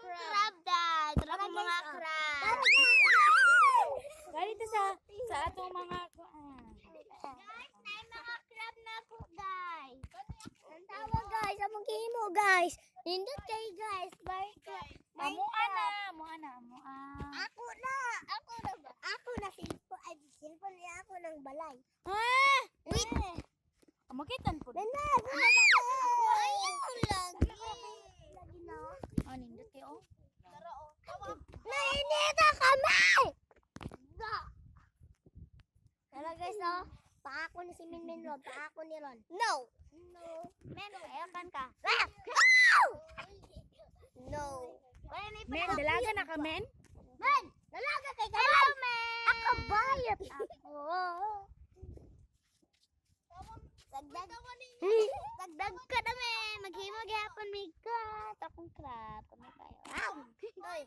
crab dad. Tara mga crab. Ganito sa atong mga Guys, may mga crab na po guys. Ang tawa guys, among gihimo guys. Nindot kay guys, guys. Amo ana. Ako na ba? Ako na cellphone niya ako ng balay. Wait. Makitan po. Nanag! Ayun lagi. Lagi na. Nindot kayo. Nainita kami! Tara guys, oh. Paako ni si Minmin Ron. Paako ni Ron. No. Men, Ayakan ka. no. Wala na Men, dalaga na ka, men? Men! Dalaga kay kayo! Hello, man. Ako bayat ako. Dagdag ka na men. Maghimog yapon mi ka. Takong crab. Kami kayo. Oy.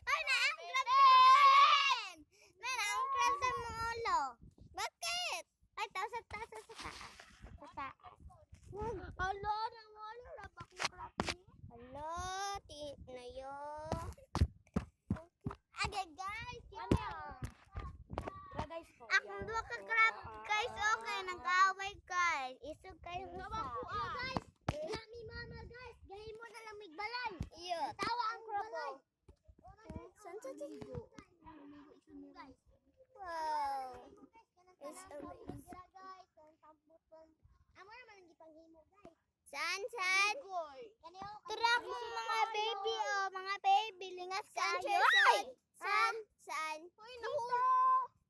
Ay, naang crab men. Men, ang crab sa molo. Bakit? Ay, tasat sa taas. Sa taas. Alo, na molo. Rabak na crab ni. Hello, na yo. Aga guys, Tara guys po. akong duwa ka crab guys, okay, nag-aaway guys. Isog kayo isa. Guys, nami mama guys. Gahin mo na lang migbalay. Iyo. Tawa ang balay. Saan sa tigo? Guys. Wow. It's amazing. Guys, ang tamputon. Amo naman ang gipanghimo guys. Saan? Kaniyo Tara ko mga baby, oh, mga baby, lingas Saan, kayo. Saan? Saan? Hoy, naku.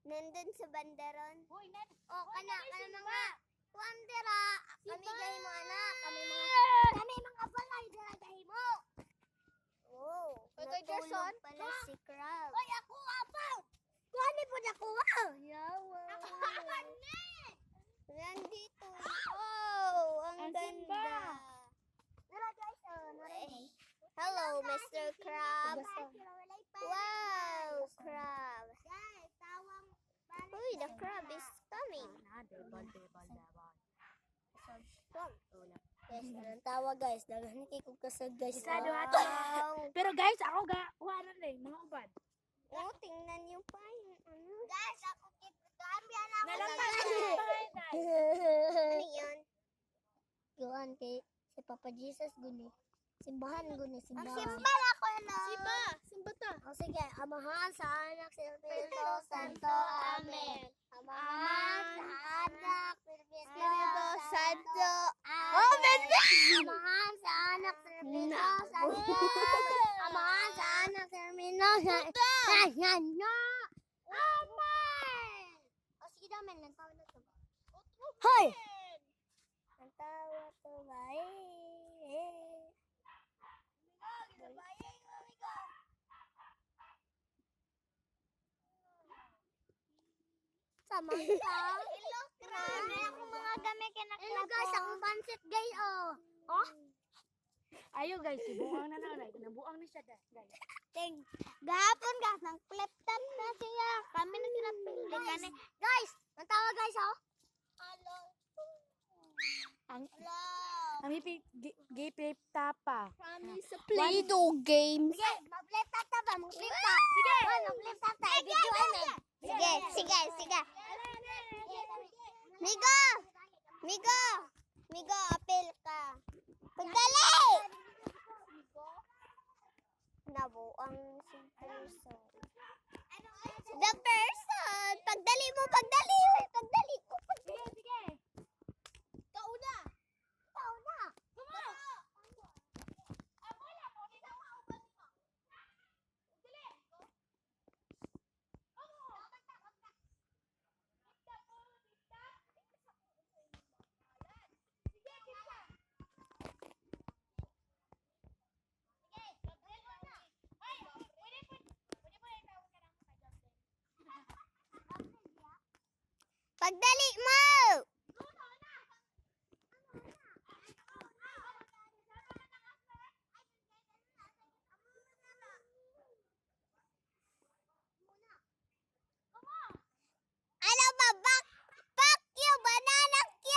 Nandun sa bandaron. Hoy, net. Oh, kana mga wandera. Kami gahi mo anak, kami mga balay dira gahi mo. Oh, natulog pala si Crab. Hoy, ako apaw. Kuani po na kuha. Yawa. Ani. Nandito. Oh, ang Asan ganda. ba? Dira guys, Eh, Hello, Mr. Crab. Wow, crab. Guys, tawang Uy, the crab is coming. Guys, anong tawa guys? Daghan kay kog kasag guys. Isado ato. Pero guys, ako wala na mga ubad. Oh, tingnan niyo pa yung ano. Guys, ako kit gambi ana ako. Nalampas Ano yun? Yuan kay si Papa Jesus guni. Simbahan guni, Ang simbahan. simba na ko na. Simba ta. O sige, amahan sa anak sa Espiritu Santo. Amen. Amahan Amahan sa anak sa Espiritu Santo. Amen. Amahan sa anak sa Espiritu Santo. Amahan sa anak sa Espiritu Santo. Amen. O sige damen, lantawa na to. Hoy! Lantawa to ba? Sama ka. Hello, crab. Ako mga dami Hello guys, akong pansit guys, oh. Oh? Ayo guys, ibuang na na. Nabuang ni siya guys. Gahapon ka, nang kleptan na siya. Kami na sila pili. Guys, ang tawa guys, oh. Hello. Ang Hello. gay tapa. Play-Doh games. Sige, mag-flip top ta ba? Mag-flip top. Sige. Mag-flip top ta. Video amen. Sige. Migo, apel ka. Pagdali! Nabuang si person. The person! Pagdali mo! Sige. Kauna. Pagdali mo! Ano ba? Fuck you! Banana Q!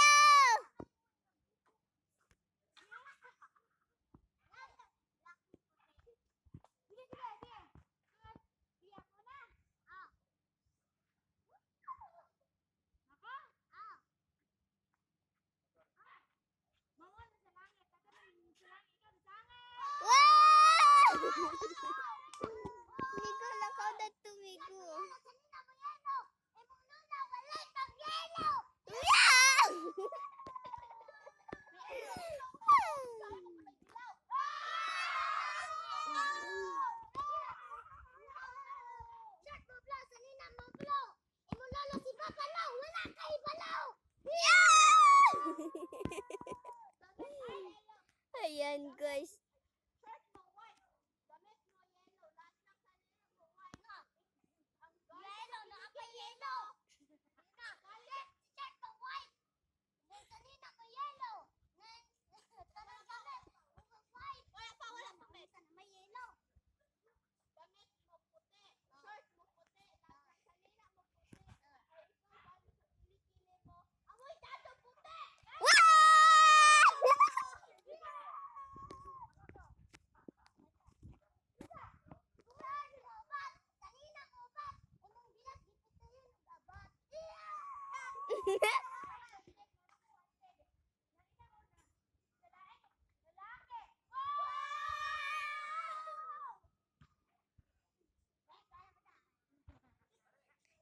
Ayan guys.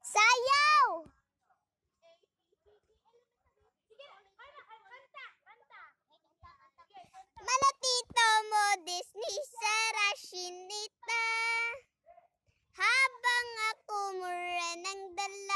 Sayaw! Malatito mo Disney sa Rashinita. Habang ako mura ng dala